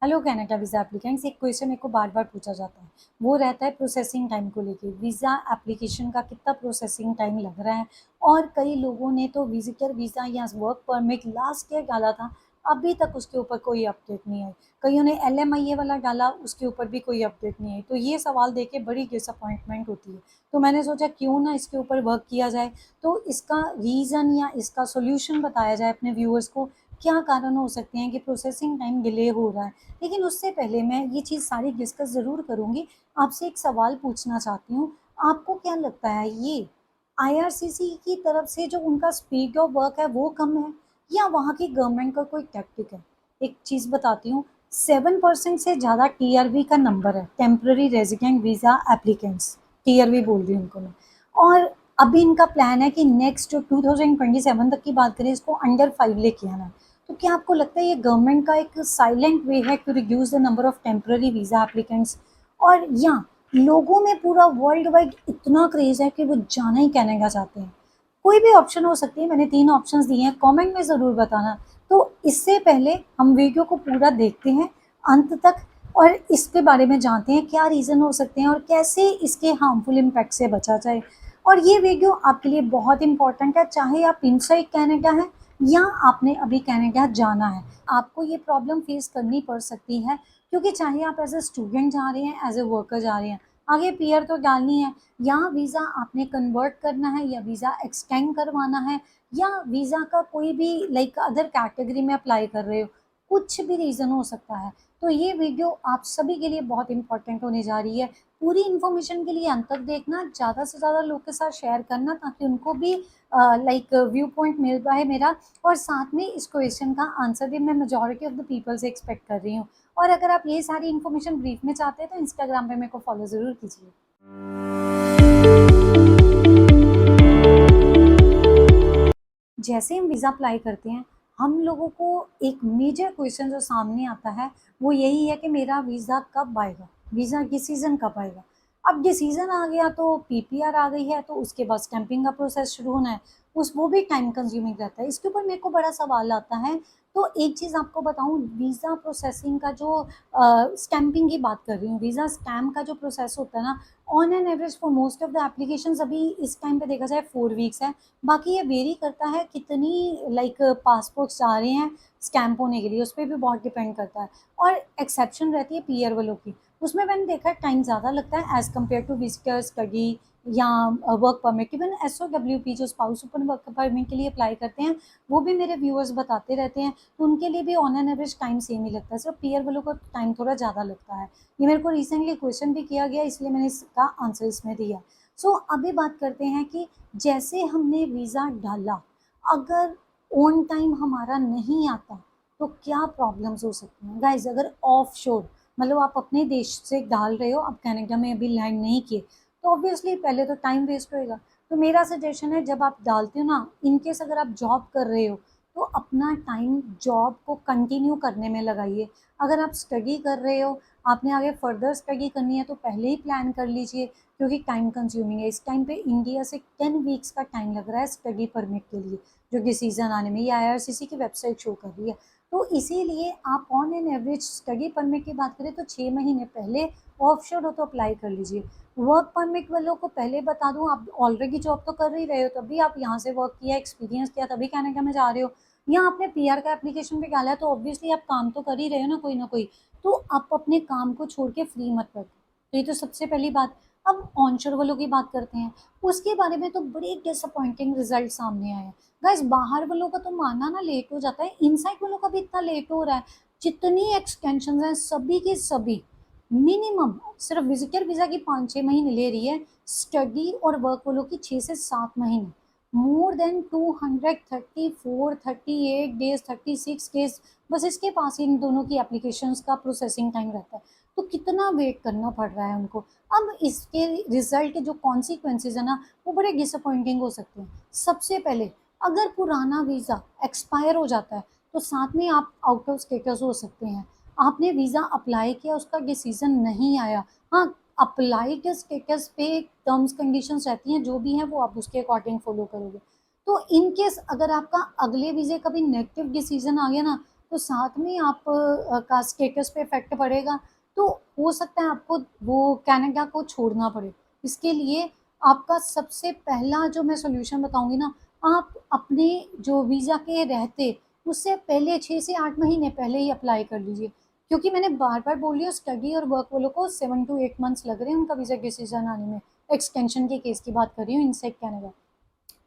Hello Canada visa applicants, एक question मेरे को बार बार पूछा जाता है। वो रहता है प्रोसेसिंग टाइम को लेके। वीज़ा एप्लीकेशन का कितना प्रोसेसिंग टाइम लग रहा है। और कई लोगों ने तो विजिटर वीज़ा या वर्क परमिट लास्ट ईयर डाला था, अभी तक उसके ऊपर कोई अपडेट नहीं आई। कईयों ने LMIA वाला डाला, उसके ऊपर भी कोई अपडेट नहीं आई। तो ये सवाल देके बड़ी डिसअपॉइंटमेंट होती है। तो मैंने सोचा क्यों ना इसके ऊपर वर्क किया जाए, तो इसका रीज़न या इसका सोल्यूशन बताया जाए अपने व्यूअर्स को। क्या कारण हो सकते हैं कि प्रोसेसिंग टाइम डिले हो रहा है। लेकिन उससे पहले मैं ये चीज़ सारी डिस्कस ज़रूर करूँगी। आपसे एक सवाल पूछना चाहती हूँ, आपको क्या लगता है ये IRCC की तरफ से जो उनका स्पीड ऑफ वर्क है वो कम है, या वहाँ की गवर्नमेंट का कोई टैक्टिक है? एक चीज़ बताती हूँ, 7% से ज़्यादा TRV का नंबर है, temporary resident visa applicants, TRV बोल रही हूँ उनको मैं। और अभी इनका प्लान है कि नेक्स्ट 2027 तक की बात करें, इसको अंडर 5 लेके आना है। तो क्या आपको लगता है ये गवर्नमेंट का एक साइलेंट वे है to reduce the number of temporary visa applicants? और या लोगों में पूरा वर्ल्ड वाइड इतना क्रेज है कि वो जाना ही कनाडा चाहते हैं? कोई भी ऑप्शन हो सकती है, मैंने 3 ऑप्शंस दिए हैं, कमेंट में ज़रूर बताना। तो इससे पहले हम वीडियो को पूरा देखते हैं अंत तक, और इसके बारे में जानते हैं क्या रीज़न हो सकते हैं और कैसे इसके हार्मफुल इम्पैक्ट से बचा जाए। और ये वीडियो आपके लिए बहुत इंपॉर्टेंट है, चाहे आप इनसाइड कनाडा हैं या आपने अभी कनाडा जाना है। आपको ये प्रॉब्लम फेस करनी पड़ सकती है, क्योंकि चाहे आप एज ए स्टूडेंट जा रहे हैं, एज ए वर्कर जा रहे हैं, आगे पीआर तो डालनी है, या वीज़ा आपने कन्वर्ट करना है, या वीज़ा एक्सटेंड करवाना है, या वीज़ा का कोई भी लाइक अदर कैटेगरी में अप्लाई कर रहे हो, कुछ भी रीज़न हो सकता है। तो ये वीडियो आप सभी के लिए बहुत इंपॉर्टेंट होने जा रही है। पूरी इन्फॉर्मेशन के लिए अंत तक देखना, ज़्यादा से ज़्यादा लोग के साथ शेयर करना, ताकि उनको भी लाइक व्यू पॉइंट मिल पाए मेरा। और साथ में इस क्वेश्चन का आंसर भी मैं मेजॉरिटी ऑफ द पीपल से एक्सपेक्ट कर रही हूँ। और अगर आप ये सारी इन्फॉर्मेशन ब्रीफ में चाहते हैं तो इंस्टाग्राम पे मेरे को फॉलो ज़रूर कीजिए। जैसे हम वीज़ा अप्लाई करते हैं, हम लोगों को एक मेजर क्वेश्चन जो सामने आता है वो यही है कि मेरा वीज़ा कब आएगा, वीज़ा डिसीज़न कब आएगा। अब डिसीज़न आ गया तो PPR आ गई है, तो उसके बाद स्टैंपिंग का प्रोसेस शुरू होना है, उस वो भी टाइम कंज्यूमिंग रहता है। इसके ऊपर मेरे को बड़ा सवाल आता है। तो एक चीज़ आपको बताऊँ, वीज़ा प्रोसेसिंग का जो स्टैंपिंग की बात कर रही हूँ, वीज़ा स्टैम्प का जो प्रोसेस होता है ना, on an average for most of the applications अभी इस टाइम पे देखा जाए 4 वीक्स है। बाकी ये वेरी करता है कितनी लाइक पासपोर्ट्स आ रहे हैं स्टैम्प होने के लिए, उस पर भी बहुत डिपेंड करता है। और एक्सेप्शन रहती है पीआर वालों की, उसमें मैंने देखा है टाइम ज़्यादा लगता है as compare to visitor study या वर्क परमिट। इवन SOWP जो स्पाउस ओपन वर्क परमिट के लिए अप्लाई करते हैं, वो भी मेरे व्यूअर्स बताते रहते हैं, तो उनके लिए भी on an average time same ही लगता है, सिर्फ पीआर वालों को टाइम थोड़ा ज़्यादा लगता है। ये मेरे को रिसेंटली क्वेश्चन भी किया गया, इसलिए मैंने इसका आंसर इसमें दिया। सो अभी बात करते हैं कि जैसे हमने वीज़ा डाला, अगर ऑन टाइम हमारा नहीं आता तो क्या प्रॉब्लम्स हो सकती हैं। गाइज, अगर ऑफ शोर मतलब आप अपने देश से डाल रहे हो, आप कनाडा में अभी लैंड नहीं किए, तो ऑब्वियसली पहले तो टाइम वेस्ट होएगा। तो मेरा सजेशन है, जब आप डालते हो ना, इनकेस अगर आप जॉब कर रहे हो तो अपना टाइम जॉब को कंटिन्यू करने में लगाइए। अगर आप स्टडी कर रहे हो, आपने आगे फर्दर स्टडी करनी है, तो पहले ही प्लान कर लीजिए, क्योंकि टाइम कंज्यूमिंग है। इस टाइम पे इंडिया से 10 वीक्स का टाइम लग रहा है स्टडी परमिट के लिए, जो डिसीजन आने में। ये IRCC की वेबसाइट शो कर रही है। तो इसीलिए आप on an average study permit की बात करें तो 6 महीने पहले ऑफशोर हो तो अप्लाई कर लीजिए। वर्क परमिट वालों को पहले बता दूं, आप ऑलरेडी जॉब तो कर ही रहे हो, तभी आप यहाँ से वर्क किया, एक्सपीरियंस किया, तभी कनाडा में जा रहे हो, या आपने PR का एप्लीकेशन भी डाला है, तो ऑब्वियसली आप काम तो कर ही रहे हो ना कोई। तो आप अपने काम को छोड़ के फ्री मत बैठो। तो ये तो सबसे पहली बात। अब ऑनशोर वालों की बात करते हैं, उसके बारे में तो बड़े डिसअपॉइंटिंग रिजल्ट सामने आए हैं। गाइस, बाहर वालों का तो मानना ना लेट हो जाता है, इनसाइड वालों का भी इतना लेट हो रहा है। जितनी एक्सटेंशन हैं सभी की सभी मिनिमम सिर्फ विजिटर वीज़ा की 5-6 महीने ले रही है, स्टडी और वर्क वालों की 6 से 7 महीने। मोर देन 234 38 डेज 36 डेज, बस इसके पास ही इन दोनों की एप्लीकेशंस का प्रोसेसिंग टाइम रहता है। तो कितना वेट करना पड़ रहा है उनको। अब इसके रिजल्ट जो कॉन्सिक्वेंसेज है ना, वो बड़े डिसअपॉइंटिंग हो सकते हैं। सबसे पहले, अगर पुराना वीज़ा एक्सपायर हो जाता है तो साथ में आप आउट ऑफ स्टेटस हो सकते हैं। आपने वीज़ा अप्लाई किया, उसका डिसीजन नहीं आया, हाँ, अप्लाई के स्टेटस पे टर्म्स कंडीशंस रहती हैं, जो भी हैं वो आप उसके अकॉर्डिंग फॉलो करोगे। तो इन केस अगर आपका अगले वीज़े का भी नेगेटिव डिसीजन आ गया ना, तो साथ में आप का स्टेटस पे इफ़ेक्ट पड़ेगा, तो हो सकता है आपको वो कनाडा को छोड़ना पड़े। इसके लिए आपका सबसे पहला जो मैं सॉल्यूशन बताऊँगी ना, आप अपने जो वीज़ा के रहते, उससे पहले 6 से 8 महीने पहले ही अप्लाई कर लीजिए। क्योंकि मैंने बार-बार बोल रही हूँ, स्टडी और वर्क वालों को 7 टू 8 मंथ्स लग रहे हैं उनका वीज़ा डिसीज़न आने में। एक्सटेंशन के केस की बात कर रही हूँ, इनसाइड कनाडा।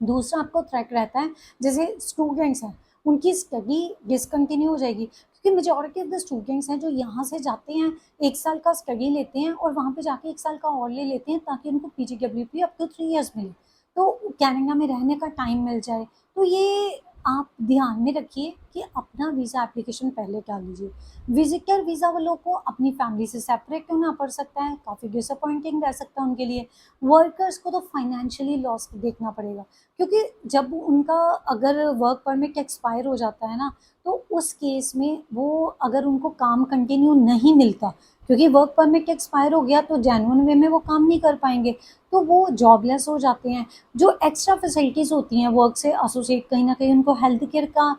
दूसरा आपको थ्रेट रहता है, जैसे स्टूडेंट्स हैं, उनकी स्टडी डिसकंटिन्यू हो जाएगी, क्योंकि मेजॉरिटी ऑफ द स्टूडेंट्स हैं जो यहाँ से जाते हैं, 1 साल का स्टडी लेते हैं और वहाँ पे जाके 1 साल का और ले लेते हैं ताकि उनको पीजीडब्ल्यूपी अप टू 3 इयर्स मिले, तो कनाडा में रहने का टाइम मिल जाए। तो ये आप ध्यान में रखिए कि अपना वीज़ा एप्लीकेशन पहले डाल लीजिए। विज़िटर वीज़ा वालों को अपनी फैमिली से सेपरेट होना पड़ सकता है, काफ़ी डिसअपॉइंटिंग रह सकता है उनके लिए। वर्कर्स को तो फाइनेंशियली लॉस देखना पड़ेगा, क्योंकि जब उनका अगर वर्क परमिट एक्सपायर हो जाता है ना, तो उस केस में वो अगर उनको काम कंटिन्यू नहीं मिलता, क्योंकि वर्क परमिट एक्सपायर हो गया तो जेन्युइन वे में वो काम नहीं कर पाएँगे, तो वो जॉबलेस हो जाते हैं। जो एक्स्ट्रा फैसिलिटीज़ होती हैं वर्क से एसोसिएट, कहीं न कहीं उनको हेल्थ केयर का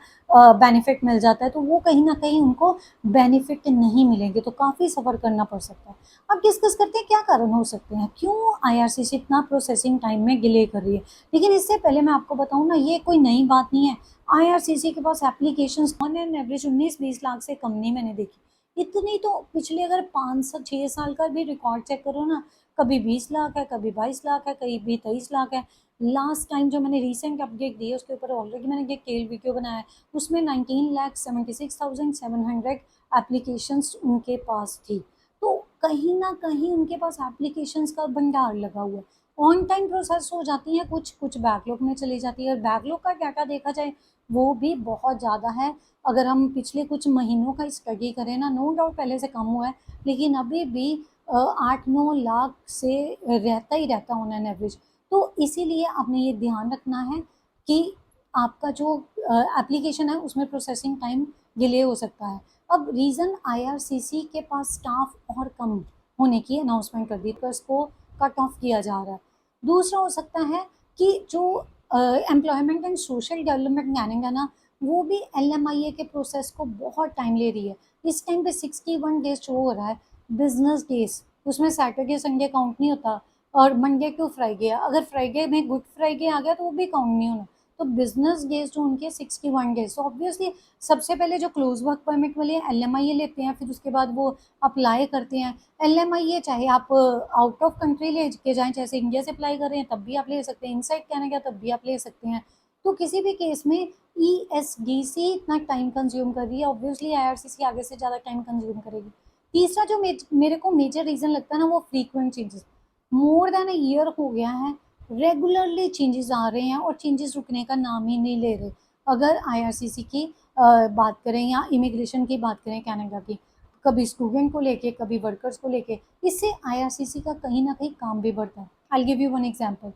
बेनिफिट मिल जाता है, तो वो कहीं न कहीं उनको बेनिफिट नहीं मिलेंगे, तो काफ़ी सफ़र करना पड़ सकता है। अब डिस्कस करते हैं क्या कारण हो सकते हैं, क्यों आईआरसीसी इतना प्रोसेसिंग टाइम में डिले कर रही है। लेकिन इससे पहले मैं आपको बताऊँ ना, ये कोई नई बात नहीं है। आईआरसीसी के पास applications on an average 19-20 lakh से कम नहीं मैंने देखी। इतनी तो पिछले अगर 5 से 6 साल का भी रिकॉर्ड चेक करो ना, कभी 20 लाख है, कभी 22 लाख है, कभी 23 लाख है। लास्ट टाइम जो मैंने रीसेंट अपडेट दी है उसके ऊपर ऑलरेडी मैंने एक डिटेल वीडियो बनाया है। उसमें 19,76,700 एप्लीकेशंस उनके पास थी। तो कहीं न कहीं उनके पास एप्लीकेशंस का भंडार लगा हुआ है। ऑन टाइम प्रोसेस हो जाती हैं, कुछ बैकलॉग में चली जाती है, और बैकलॉग का डाटा देखा जाए वो भी बहुत ज़्यादा है। अगर हम पिछले कुछ महीनों का स्टडी करें ना, नो डाउट पहले से कम हुआ है, लेकिन अभी भी 8-9 लाख से रहता ही रहता है ऑन एन एवरेज। तो इसीलिए आपने ये ध्यान रखना है कि आपका जो एप्लीकेशन है उसमें प्रोसेसिंग टाइम डिले हो सकता है। अब रीज़न आईआरसीसी के पास स्टाफ और कम होने की अनाउंसमेंट कर दी, तो इसको कट ऑफ किया जा रहा है। दूसरा हो सकता है कि जो employment and social development planning है ना, वो भी एलएमआईए के प्रोसेस को बहुत टाइम ले रही है। इस टाइम पे 61 डेज शो हो रहा है, बिजनेस डेज, उसमें सैटरडे संडे काउंट नहीं होता, और मंडे टू फ्राइडे, अगर फ्राइडे में गुड फ्राइडे आ गया तो वो भी काउंट नहीं होना। तो बिजनेस डेज जो उनके 61 डेज, तो ऑब्वियसली सबसे पहले जो क्लोज वर्क परमिट वाले एलएमआईए लेते हैं, फिर उसके बाद वो अप्लाई करते हैं। एलएमआईए चाहे आप आउट ऑफ कंट्री लेके जाएं, जैसे इंडिया से अप्लाई कर रहे हैं तब भी आप ले सकते हैं, इनसाइड कनाडा तब भी आप ले सकते हैं। तो किसी भी केस में ईएसडीसी इतना टाइम कंज्यूम कर रही है, ऑब्वियसली आईआरसीसी आगे से ज़्यादा टाइम कंज्यूम करेगी। तीसरा जो मेरे को मेजर रीज़न लगता है ना, वो frequent changes. More than a year हो गया है, रेगुलरली चेंजेस आ रहे हैं और चेंजेस रुकने का नाम ही नहीं ले रहे। अगर आईआरसीसी की बात करें या इमिग्रेशन की बात करें कनाडा की, कभी स्टूडेंट को लेके, कभी वर्कर्स को लेके, इससे आईआरसीसी का कहीं ना कहीं काम भी बढ़ता है। I give you one example.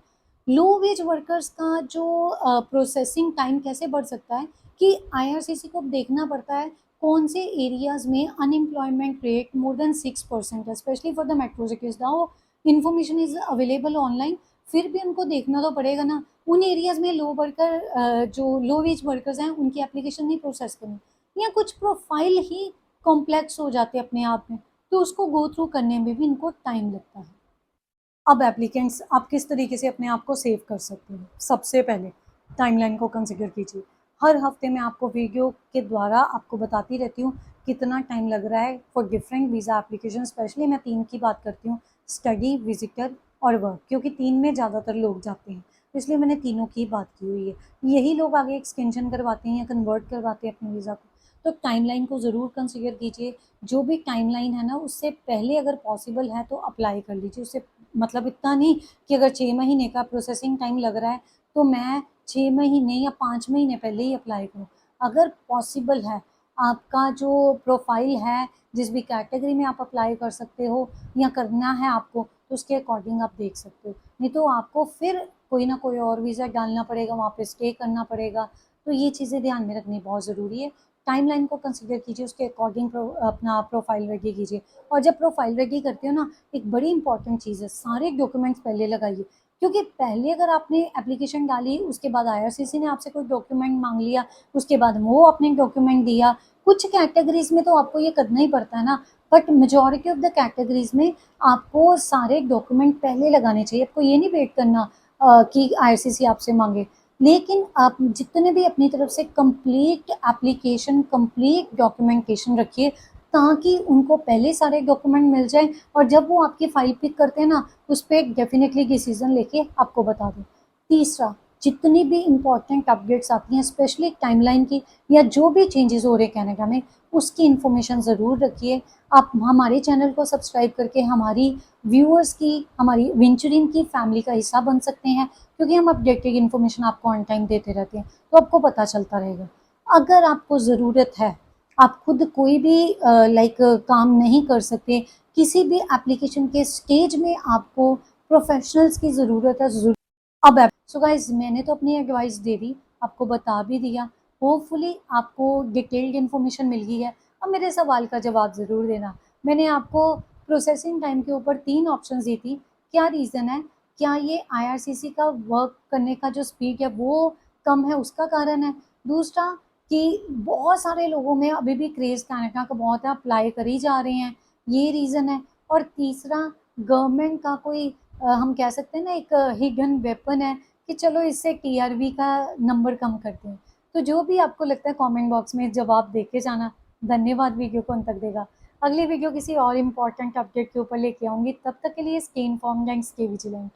Low veg workers का जो प्रोसेसिंग टाइम कैसे बढ़ सकता है कि आईआरसीसी को देखना पड़ता है कौन से एरियाज में अनएम्प्लॉयमेंट रेट मोर देन 6% है, specially for the metro cities. Now information is available online, फिर भी उनको देखना तो पड़ेगा ना। उन एरियाज में जो लो वेज वर्कर्स हैं उनकी एप्लीकेशन नहीं प्रोसेस करनी, या कुछ प्रोफाइल ही कॉम्प्लेक्स हो जाते हैं अपने आप में, तो उसको गो थ्रू करने में भी इनको टाइम लगता है। अब एप्लीकेंट्स आप किस तरीके से अपने आप को सेव कर सकते हैं, सबसे पहले टाइमलाइन को कंसिडर कीजिए। हर हफ्ते मैं आपको वीडियो के द्वारा आपको बताती रहती हूँ कितना टाइम लग रहा है for different visa application. Specially मैं 3 की बात करती हूँ, स्टडी, विजिटर और वर्क, क्योंकि 3 में ज़्यादातर लोग जाते हैं, इसलिए मैंने तीनों की बात की हुई है। यही लोग आगे एक्सटेंशन करवाते हैं या कन्वर्ट करवाते हैं अपने वीज़ा को। तो टाइमलाइन को ज़रूर कंसिडर कीजिए। जो भी टाइमलाइन है ना, उससे पहले अगर पॉसिबल है तो अप्लाई कर लीजिए। उससे मतलब इतना नहीं कि अगर 6 महीने का प्रोसेसिंग टाइम लग रहा है तो मैं 6 महीने या 5 महीने पहले ही अप्लाई करूँ। अगर पॉसिबल है, आपका जो प्रोफाइल है, जिस भी कैटेगरी में आप अप्लाई कर सकते हो या करना है आपको, तो उसके अकॉर्डिंग आप देख सकते हो। नहीं तो आपको फिर कोई ना कोई और वीज़ा डालना पड़ेगा, वहाँ पे स्टे करना पड़ेगा। तो ये चीज़ें ध्यान में रखनी बहुत ज़रूरी है। टाइमलाइन को कंसीडर कीजिए, उसके अकॉर्डिंग अपना प्रोफाइल रेडी कीजिए। और जब प्रोफाइल रेडी करते हो ना, एक बड़ी इंपॉर्टेंट चीज़ है, सारे डॉक्यूमेंट्स पहले लगाइए। क्योंकि पहले अगर आपने एप्लीकेशन डाली, उसके बाद आईआरसीसी ने आपसे कोई डॉक्यूमेंट मांग लिया, उसके बाद वो आपने डॉक्यूमेंट दिया, कुछ कैटेगरीज में तो आपको ये करना ही पड़ता है ना, but majority of the categories में आपको सारे डॉक्यूमेंट पहले लगाने चाहिए। आपको ये नहीं वेट करना कि आईआरसीसी आपसे मांगे, लेकिन आप जितने भी अपनी तरफ से कंप्लीट एप्लीकेशन, कंप्लीट डॉक्यूमेंटेशन रखिए, ताकि उनको पहले सारे डॉक्यूमेंट मिल जाए और जब वो आपकी फाइल पिक करते हैं ना, उस पर डेफिनेटली डिसीजन लेके आपको बता दें। तीसरा, जितनी भी इम्पोर्टेंट अपडेट्स आती हैं, स्पेशली टाइमलाइन की या जो भी चेंजेस हो रहे हैं कनाडा में, उसकी इन्फॉर्मेशन ज़रूर रखिए। आप हमारे चैनल को सब्सक्राइब करके हमारी व्यूअर्स की, हमारी वेंचरिन की फैमिली का हिस्सा बन सकते हैं, क्योंकि हम अपडेटेड इन्फॉर्मेशन आपको ऑन टाइम देते रहते हैं, तो आपको पता चलता रहेगा। अगर आपको ज़रूरत है, आप खुद कोई भी काम नहीं कर सकते, किसी भी एप्लीकेशन के स्टेज में आपको प्रोफेशनल्स की ज़रूरत है, अब सो गाइज मैंने तो अपनी एडवाइस दे दी, आपको बता भी दिया। होपफुली आपको डिटेल्ड इन्फॉर्मेशन मिल गई है। अब मेरे सवाल का जवाब ज़रूर देना। मैंने आपको प्रोसेसिंग टाइम के ऊपर 3 ऑप्शंस दी थी। क्या रीज़न है? क्या ये आईआरसीसी का वर्क करने का जो स्पीड है वो कम है, उसका कारण है? दूसरा, कि बहुत सारे लोगों में अभी भी क्रेज़ कनाडा का बहुत है, अप्लाई कर ही जा रहे हैं, ये रीज़न है। और तीसरा, गवर्नमेंट का कोई हम कह सकते हैं ना, एक हिडन वेपन है कि चलो इससे टीआरपी का नंबर कम करते हैं। तो जो भी आपको लगता है कमेंट बॉक्स में जवाब दे के जाना। धन्यवाद वीडियो को अंत तक देगा। अगली वीडियो किसी और इम्पोर्टेंट अपडेट के ऊपर लेके आऊँगी, तब तक के लिए stay informed and stay vigilant.